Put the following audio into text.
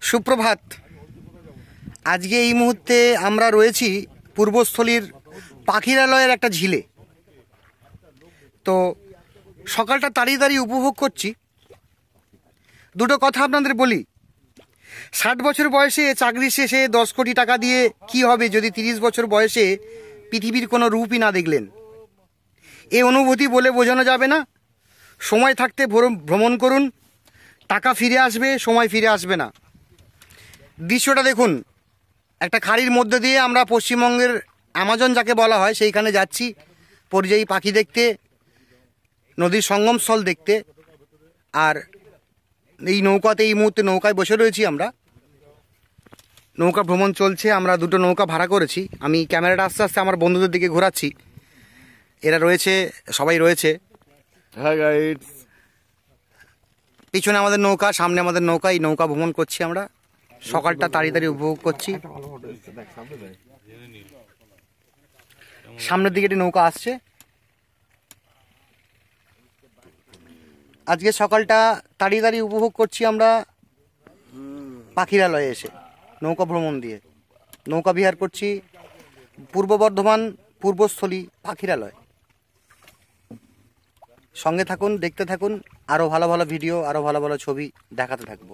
সুপ্রভাত। আজকে এই মুহূর্তে আমরা রয়েছি পূর্বস্থলীর পাখিরালয়ের একটা ঝিলে। তো সকালটা তাড়িয়ে উপভোগ করছি। দুটো কথা আপনাদের বলি। 60 বছর বয়সে চাকরি শেষে 10 কোটি টাকা দিয়ে কি হবে যদি 30 বছর বয়সে পৃথিবীর কোনো রূপই না দেখলেন। এই অনুভূতি বলে বোঝানো যাবে না। সময় থাকতে ভ্রমণ করুন, টাকা ফিরে আসবে, সময় ফিরে আসবে না। দৃশ্যটা দেখুন, একটা খাড়ির মধ্যে দিয়ে আমরা পশ্চিমবঙ্গের অ্যামাজন যাকে বলা হয় সেইখানে যাচ্ছি পরিযায়ী পাখি দেখতে, নদীর সঙ্গমস্থল দেখতে। আর এই নৌকাতে এই মুহূর্তে নৌকায় বসে রয়েছি আমরা। নৌকা ভ্রমণ চলছে, আমরা দুটো নৌকা ভাড়া করেছি। আমি ক্যামেরাটা আস্তে আস্তে আমার বন্ধুদের দিকে ঘোরাচ্ছি। এরা রয়েছে, সবাই রয়েছে। হ্যাঁ গাইস, পিছনে আমাদের নৌকা, সামনে আমাদের নৌকা। এই নৌকা ভ্রমণ করছি আমরা। সকালটা তাড়িয়ে উপভোগ করছি। সামনের দিকে একটি নৌকা আসছে। আজকে সকালটা তাড়িয়ে উপভোগ করছি আমরা পাখিরালয়ে এসে নৌকা ভ্রমণ দিয়ে। নৌকা বিহার করছি পূর্ব বর্ধমান পূর্বস্থলী পাখিরালয়। সঙ্গে থাকুন, দেখতে থাকুন। আরও ভালো ভালো ভিডিও, আরও ভালো ভালো ছবি দেখাতে থাকবো।